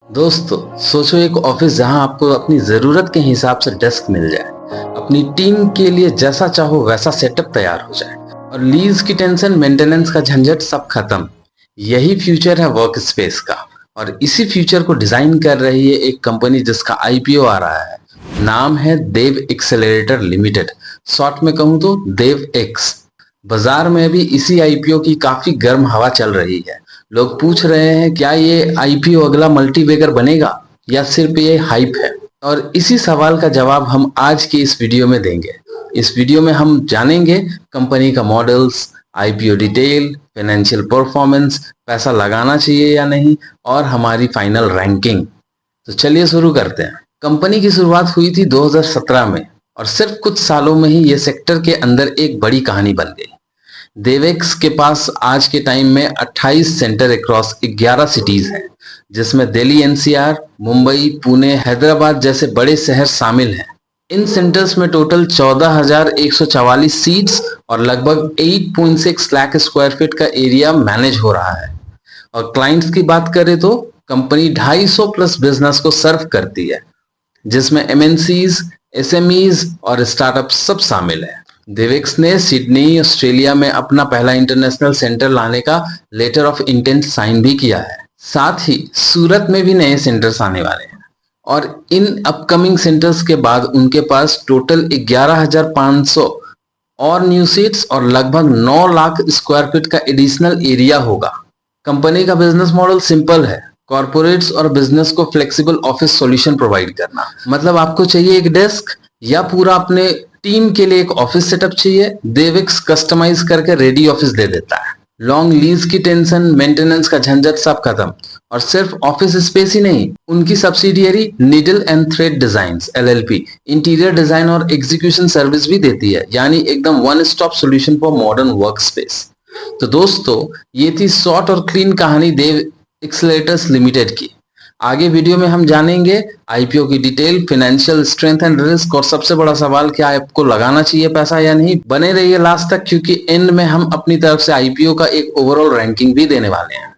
दोस्तों, सोचो एक ऑफिस जहां आपको अपनी जरूरत के हिसाब से डेस्क मिल जाए, अपनी टीम के लिए जैसा चाहो वैसा सेटअप तैयार हो जाए और लीज की टेंशन, मेंटेनेंस का झंझट सब खत्म। यही फ्यूचर है वर्क स्पेस का। और इसी फ्यूचर को डिजाइन कर रही है एक कंपनी जिसका आईपीओ आ रहा है। नाम है देव एक्सेलरेटर लिमिटेड। शॉर्ट में कहूं तो देव एक्स। बाजार में भी इसी आईपीओ की काफी गर्म हवा चल रही है। लोग पूछ रहे हैं क्या ये आईपीओ अगला मल्टीबैगर बनेगा या सिर्फ ये हाइप है। और इसी सवाल का जवाब हम आज की इस वीडियो में देंगे। इस वीडियो में हम जानेंगे कंपनी का models, IPO detail, financial performance, पैसा लगाना चाहिए या नहीं, और हमारी फाइनल रैंकिंग। तो चलिए शुरू करते हैं। कंपनी की शुरुआत हुई थी 2017 में और सिर्फ कुछ सालों में ही ये सेक्टर के अंदर एक बड़ी कहानी बन गई। देवेक्स के पास आज के टाइम में 28 सेंटर अक्रॉस 11 सिटीज हैं, जिसमें दिल्ली एनसीआर, मुंबई, पुणे, हैदराबाद जैसे बड़े शहर शामिल हैं। इन सेंटर्स में टोटल 14,144 सीट्स और लगभग 8.6 लाख स्क्वायर फीट का एरिया मैनेज हो रहा है। और क्लाइंट्स की बात करें तो कंपनी 250 प्लस बिजनेस को सर्व करती है, जिसमें एमएनसीज, एसएमईज और स्टार्टअप सब शामिल है। देवेक्स ने सिडनी, ऑस्ट्रेलिया में अपना पहला इंटरनेशनल सेंटर लाने का लेटर ऑफ इंटेंट साइन भी किया है। साथ ही सूरत में भी नए सेंटर्स आने वाले हैं। और इन अपकमिंग सेंटर्स के बाद उनके पास टोटल 11,500 और न्यू सीट्स और लगभग 9 लाख स्क्वायर फीट का एडिशनल एरिया होगा। कंपनी का बिजनेस मॉडल सिंपल है, कॉर्पोरेट्स और बिजनेस को फ्लेक्सिबल ऑफिस सॉल्यूशन प्रोवाइड करना। मतलब आपको चाहिए एक डेस्क या पूरा अपने टीम के लिए एक ऑफिस सेटअप चाहिए, देवेक्स कस्टमाइज करके रेडी ऑफिस दे देता है। लॉन्ग लीज की टेंशन, मेंटेनेंस का झंझट सब खत्म। और सिर्फ ऑफिस स्पेस ही नहीं, उनकी subsidiary needle and thread designs LLP interior design और एग्जीक्यूशन सर्विस भी देती है, यानी एकदम one stop solution for modern work space. तो दोस्तों, ये थी शॉर्ट और क्लीन कहानी देव एक्सेलरेटर्स लिमिटेड की। आगे वीडियो में हम जानेंगे आईपीओ की detail, financial strength and risk, और सबसे बड़ा सवाल क्या आपको लगाना चाहिए पैसा या नहीं। बने रहिए लास्ट तक, क्योंकि एंड में हम अपनी तरफ से आईपीओ का एक ओवरऑल रैंकिंग भी देने वाले हैं।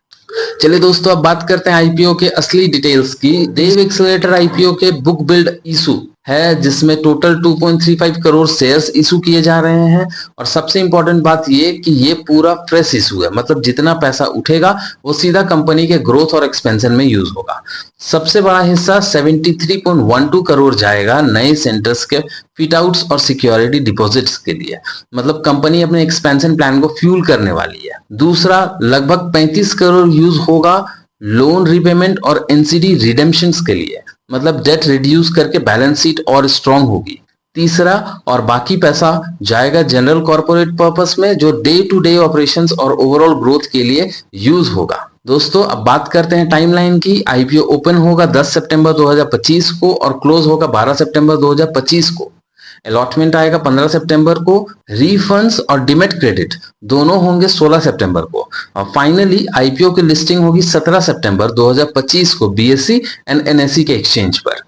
चलिए दोस्तों, अब बात करते हैं आईपीओ के असली डिटेल्स की। देव एक्सेलरेटर आईपीओ के बुक बिल्ड इशू है, जिसमें टोटल 2.35 करोड़ शेयर्स इशू किए जा रहे हैं। और सबसे इंपॉर्टेंट बात ये कि ये पूरा फ्रेश इशू है, मतलब जितना पैसा उठेगा वो सीधा कंपनी के ग्रोथ और एक्सपेंशन में यूज होगा। सबसे बड़ा हिस्सा 73.12 करोड़ जाएगा नए सेंटर्स के फिट आउट्स और सिक्योरिटी डिपॉजिट्स के लिए। मतलब कंपनी अपने एक्सपेंशन प्लान को फ्यूल करने वाली है। दूसरा, लगभग 35 करोड़ यूज होगा लोन रिपेमेंट और एनसीडी रिडेम्पशंस के लिए, मतलब डेट रिड्यूस करके बैलेंस शीट और स्ट्रांग होगी। तीसरा, और बाकी पैसा जाएगा जनरल कॉर्पोरेट पर्पस में, जो डे टू डे ऑपरेशंस और ओवरऑल ग्रोथ के लिए यूज होगा। दोस्तों, अब बात करते हैं टाइमलाइन की। आईपीओ ओपन होगा 10 सितंबर 2025 को और क्लोज होगा 12 सितंबर 2025 को। अलॉटमेंट आएगा 15 सितंबर को। रीफंड्स और डिमेट क्रेडिट दोनों होंगे 16 सितंबर को। और फाइनली आईपीओ की लिस्टिंग होगी 17 सितंबर 2025 को बीएसई एंड एनएसई के एक्सचेंज पर।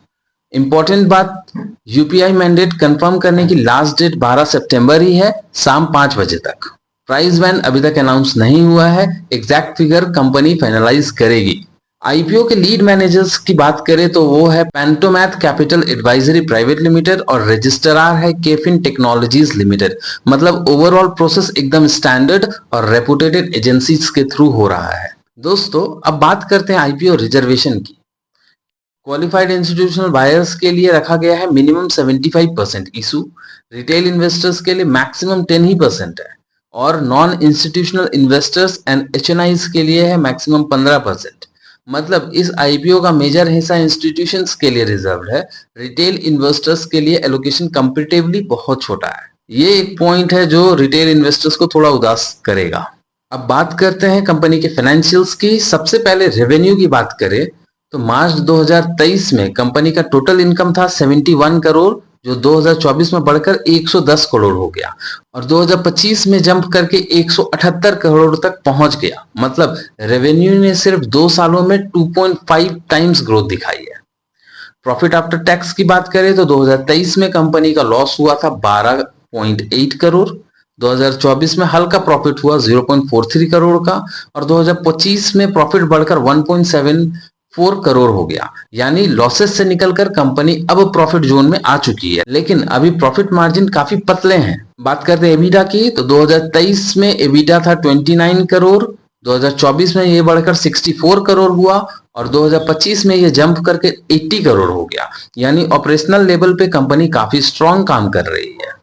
इंपॉर्टेंट बात, यूपीआई मैंडेट कंफर्म करने की लास्ट डेट 12 सितंबर ही है, शाम 5 बजे तक। प्राइस बैंड अभी तक अनाउंस नहीं हुआ है, एग्जैक्ट फिगर कंपनी फाइनलाइज करेगी। आईपीओ के लीड मैनेजर्स की बात करें तो वो है पेंटोमैथ कैपिटल एडवाइजरी प्राइवेट लिमिटेड और रजिस्ट्रार है केफिन टेक्नोलॉजीज लिमिटेड। मतलब ओवरऑल प्रोसेस एकदम स्टैंडर्ड और रेपुटेटेड एजेंसीज के थ्रू हो रहा है। दोस्तों, अब बात करते हैं आईपीओ रिजर्वेशन की। क्वालिफाइड इंस्टीट्यूशनल बायर्स के लिए रखा गया है मिनिमम 75% इशू, रिटेल इन्वेस्टर्स के लिए मैक्सिमम 10% है, और नॉन इंस्टीट्यूशनल इन्वेस्टर्स एंड एचएनआईज के लिए है मैक्सिमम 15%। मतलब इस आईपीओ का मेजर हिस्सा इंस्टीट्यूशंस के लिए रिजर्व्ड है, रिटेल इन्वेस्टर्स के लिए एलोकेशन कंपैरेटिवली बहुत छोटा है। ये एक पॉइंट है जो रिटेल इन्वेस्टर्स को थोड़ा उदास करेगा। अब बात करते हैं कंपनी के फाइनेंशियल्स की। सबसे पहले रेवेन्यू की बात करें तो मार्च 2023 में कंपनी का टोटल इनकम था 71 करोड़, जो 2024 में बढ़कर 110 करोड़ हो गया और 2025 में जंप करके 178 करोड़ तक पहुंच गया। मतलब रेवेन्यू ने सिर्फ 2 सालों में 2.5 टाइम्स ग्रोथ दिखाई है। प्रॉफिट आफ्टर टैक्स की बात करें तो 2023 में कंपनी का लॉस हुआ था 12.8 करोड़, 2024 में हल्का प्रॉफिट हुआ 0.43 करोड़ का और 2025 में प्रॉफिट बढ़कर 4 करोड़ हो गया। यानी लॉसेस से निकलकर कंपनी अब प्रॉफिट जोन में आ चुकी है, लेकिन अभी प्रॉफिट मार्जिन काफी पतले हैं। बात करते हैं एबिडा की, तो 2023 में एबिडा था 29 करोड़, 2024 में ये बढ़कर 64 करोड़ हुआ और 2025 में ये जंप करके 80 करोड़ हो गया। यानी ऑपरेशनल लेवल पे कंपनी काफी स्ट्रांग काम कर रही है।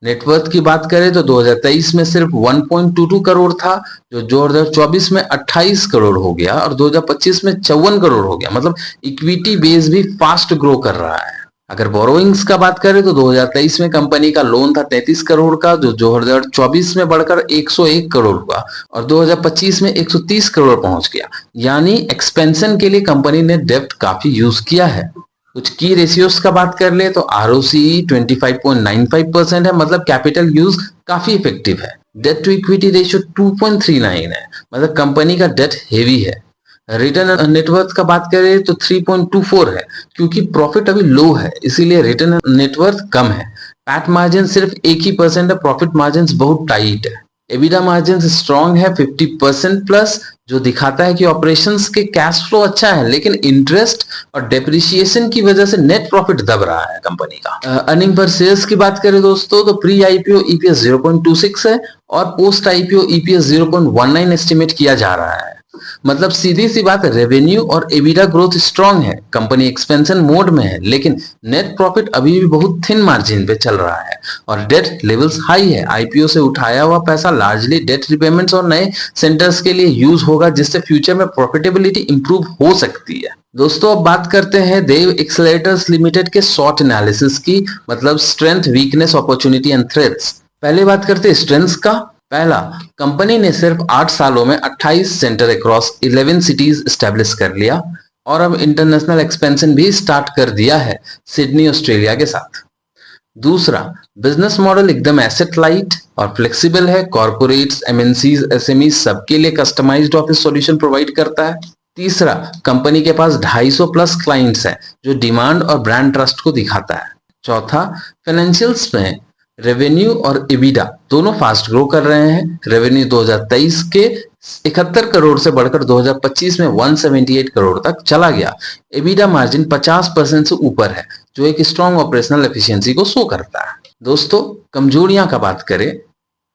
नेटवर्थ की बात करें तो 2023 में सिर्फ 1.22 करोड़ था, जो 2024 में 28 करोड़ हो गया और 2025 में 54 करोड़ हो गया। मतलब इक्विटी बेस भी फास्ट ग्रो कर रहा है। अगर बोरोइंग्स का बात करें तो 2023 में कंपनी का लोन था 33 करोड़ का, जो 2024 में बढ़कर 101 करोड़ हुआ और 2025 में 130 करोड़ पहुंच गया। यानी एक्सपेंशन के लिए कंपनी ने डेब्ट काफी यूज किया है। कुछ की रेशियोज का बात कर ले तो आरओसीई 25.95% है, मतलब कैपिटल यूज काफी इफेक्टिव है। डेट टू इक्विटी रेशियो 2.39 है, मतलब कंपनी का डेट हेवी है। रिटर्न नेटवर्थ का बात करें तो 3.24 है, क्योंकि प्रॉफिट अभी लो है इसीलिए रिटर्न नेटवर्थ कम है। पैट मार्जिन सिर्फ 1% है, प्रॉफिट मार्जिन बहुत टाइट है। एबिडा मार्जिन स्ट्रॉन्ग है 50% प्लस, जो दिखाता है कि ऑपरेशंस के कैश फ्लो अच्छा है, लेकिन इंटरेस्ट और डेप्रिसिएशन की वजह से नेट प्रॉफिट दब रहा है कंपनी का। अर्निंग पर शेयर्स की बात करें दोस्तों, तो प्री आईपीओ ईपीएस 0.26 है और पोस्ट आईपीओ ईपीएस 0.19 एस्टिमेट किया जा रहा है। मतलब सीधी सी बात, रेवेन्यू और एबिडा ग्रोथ स्ट्रांग है, कंपनी एक्सपेंशन मोड में है, लेकिन नेट प्रॉफिट अभी भी बहुत थिन मार्जिन पे चल रहा है और डेट लेवल्स हाई है। आईपीओ से उठाया हुआ पैसा लार्जली डेट रिपेमेंट्स और नए सेंटर्स के लिए यूज होगा, जिससे फ्यूचर में प्रॉफिटेबिलिटी इंप्रूव हो सकती है। दोस्तों अब बात करते हैं देव एक्सेलेरेटर्स लिमिटेड के शॉर्ट एनालिसिस की, मतलब strength, weakness, opportunity and threats. पहले बात करते हैं स्ट्रेंथ्स का। पहला, कंपनी ने सिर्फ 8 सालों में 28 सेंटर अक्रॉस 11 सिटीज स्टैब्लिश कर लिया और अब इंटरनेशनल एक्सपेंशन भी स्टार्ट कर दिया है सिडनी ऑस्ट्रेलिया के साथ। दूसरा, बिजनेस मॉडल एकदम एसेट लाइट और फ्लेक्सिबल है, कॉर्पोरेट्स, एमएनसीज, एसएमई सबके लिए कस्टमाइज्ड ऑफिस सॉल्यूशन प्रोवाइड करता है। तीसरा, कंपनी के पास 250 प्लस क्लाइंट्स हैं, जो डिमांड और ब्रांड ट्रस्ट को दिखाता है। चौथा, फाइनेंशियल्स में रेवेन्यू और एबिडा दोनों फास्ट ग्रो कर रहे हैं। रेवेन्यू 2023 के 71 करोड़ से बढ़कर 2025 में 178 करोड़ तक चला गया। एबिडा मार्जिन 50% से ऊपर है, जो एक स्ट्रॉन्ग ऑपरेशनल एफिशिएंसी को शो करता है। दोस्तों कमजोरियां का बात करें,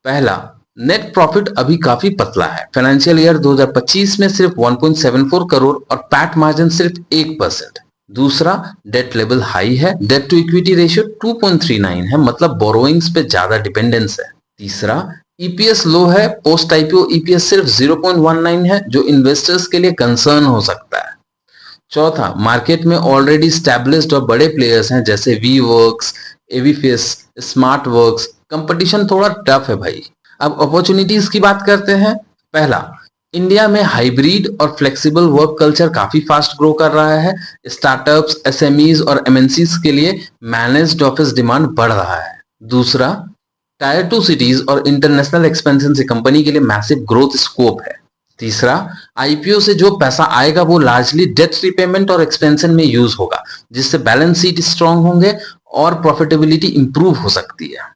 पहला, नेट प्रॉफिट अभी काफी पतला है। फाइनेंशियल ईयर 2025 में सिर्फ 1.74 करोड़ और पैट मार्जिन सिर्फ 1%। दूसरा, डेट लेवल हाई है, डेट टू इक्विटी रेशियो 2.39 है, मतलब बोरोइंग्स पे ज्यादा डिपेंडेंस है। तीसरा, ईपीएस लो है, पोस्ट आईपीओ ईपीएस सिर्फ 0.19 है, जो इन्वेस्टर्स के लिए कंसर्न हो सकता है। चौथा, मार्केट में ऑलरेडी स्टैब्लिश्ड और बड़े प्लेयर्स हैं जैसे we works, एवीफिस, smart works, competition थोड़ा टफ है भाई। अब अपॉर्चुनिटीज की बात करते हैं। पहला, इंडिया में हाइब्रिड और फ्लेक्सिबल वर्क कल्चर काफी फास्ट ग्रो कर रहा है। स्टार्टअप्स, एसएमईज और एमएनसीज के लिए मैनेज्ड ऑफिस डिमांड बढ़ रहा है। दूसरा, टायर 2 सिटीज और इंटरनेशनल एक्सपेंशन से कंपनी के लिए मैसिव ग्रोथ स्कोप है। तीसरा, आईपीओ से जो पैसा आएगा वो लार्जली डेट रिपेमेंट और एक्सपेंशन में यूज होगा, जिससे बैलेंस शीट स्ट्रांग होंगे और प्रॉफिटेबिलिटी इंप्रूव हो सकती है।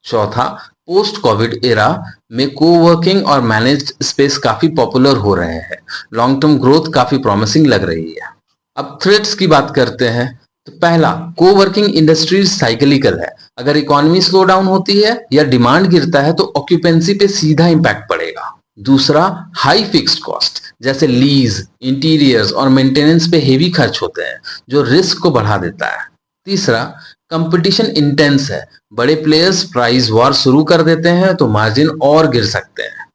चौथा, पोस्ट कोविड एरा में कोवर्किंग और मैनेज्ड स्पेस काफी पॉपुलर हो रहे हैं। लॉन्ग टर्म ग्रोथ काफी प्रॉमिसिंग लग रही है। अब थ्रेट्स की बात करते हैं। तो पहला, कोवर्किंग इंडस्ट्री साइक्लिकल है। अगर इकोनॉमी स्लो डाउन होती है या डिमांड गिरता है तो ऑक्यूपेंसी पे सीधा इंपैक्ट पड़ेगा। दूसरा, हाई फिक्स्ड कॉस्ट जैसे लीज, इंटीरियर्स और मेंटेनेंस पे हेवी खर्च होते हैं, जो रिस्क को बढ़ा देता है। तीसरा, कंपटीशन इंटेंस है, बड़े प्लेयर्स प्राइस वॉर शुरू कर देते हैं तो मार्जिन और गिर सकते हैं।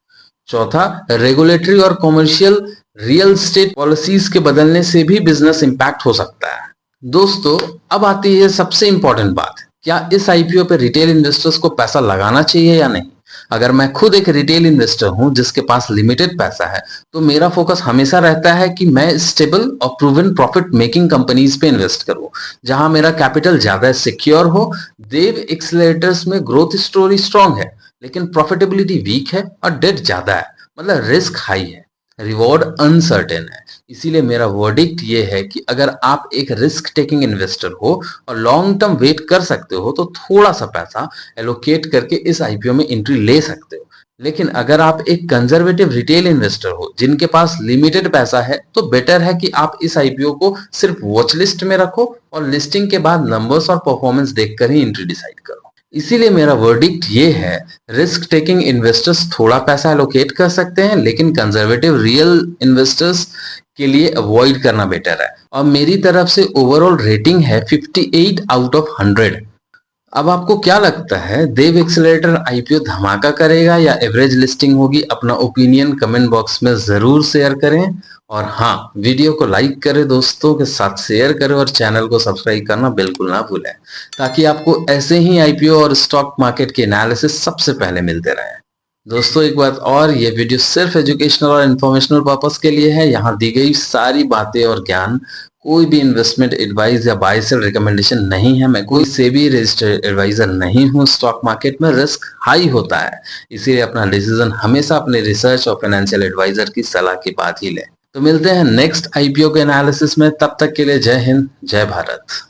चौथा, रेगुलेटरी और कॉमर्शियल रियल एस्टेट पॉलिसीज के बदलने से भी बिजनेस इंपैक्ट हो सकता है। दोस्तों अब आती है सबसे इंपॉर्टेंट बात, क्या इस आईपीओ पे रिटेल इन्वेस्टर्स को पैसा लगाना चाहिए या नहीं। अगर मैं खुद एक रिटेल इन्वेस्टर हूं जिसके पास लिमिटेड पैसा है, तो मेरा फोकस हमेशा रहता है कि मैं स्टेबल और प्रूवन प्रॉफिट मेकिंग कंपनीज पे इन्वेस्ट करूं, जहां मेरा कैपिटल ज्यादा सिक्योर हो। देव एक्सेलरेटर्स में ग्रोथ स्टोरी स्ट्रांग है, लेकिन प्रॉफिटेबिलिटी वीक है और डेट ज्यादा है, मतलब रिस्क हाई है, रिवॉर्ड अनसर्टेन है। इसीलिए मेरा वर्डिक्ट ये है कि अगर आप एक रिस्क टेकिंग इन्वेस्टर हो और लॉन्ग टर्म वेट कर सकते हो, तो थोड़ा सा पैसा एलोकेट करके इस आईपीओ में एंट्री ले सकते हो। लेकिन अगर आप एक कंजर्वेटिव रिटेल इन्वेस्टर हो जिनके पास लिमिटेड पैसा है, तो बेटर है कि आप इस आईपीओ को सिर्फ वॉच लिस्ट में रखो और लिस्टिंग के बाद नंबर्स और परफॉर्मेंस देखकर ही एंट्री डिसाइड करो। इसीलिए मेरा वर्डिक्ट ये है, रिस्क टेकिंग इन्वेस्टर्स थोड़ा पैसा एलोकेट कर सकते हैं, लेकिन कंजर्वेटिव रियल इन्वेस्टर्स के लिए अवॉइड करना बेटर है। और मेरी तरफ से ओवरऑल रेटिंग है 58 आउट ऑफ 100। अब आपको क्या लगता है, देव एक्सेलरेटर आईपीओ धमाका करेगा या एवरेज लिस्टिंग होगी? अपना ओपिनियन कमेंट बॉक्स में जरूर शेयर करें। और हाँ, वीडियो को लाइक करें, दोस्तों के साथ शेयर करें और चैनल को सब्सक्राइब करना बिल्कुल ना भूलें, ताकि आपको ऐसे ही आईपीओ और स्टॉक मार्केट के एनालिसिस सबसे पहले मिलते रहें। दोस्तों एक बात और, ये वीडियो सिर्फ एजुकेशनल और इन्फॉर्मेशनल पर्पस के लिए है। यहाँ दी गई सारी बातें और ज्ञान कोई भी इन्वेस्टमेंट एडवाइस या बाय सेल रिकमेंडेशन नहीं है। मैं कोई सेबी रजिस्टर्ड एडवाइजर नहीं हूँ। स्टॉक मार्केट में रिस्क हाई होता है, इसीलिए अपना डिसीजन हमेशा अपने रिसर्च और फाइनेंशियल एडवाइजर की सलाह के बाद ही लें। तो मिलते हैं नेक्स्ट आईपीओ के एनालिसिस में, तब तक के लिए जय हिंद, जय भारत।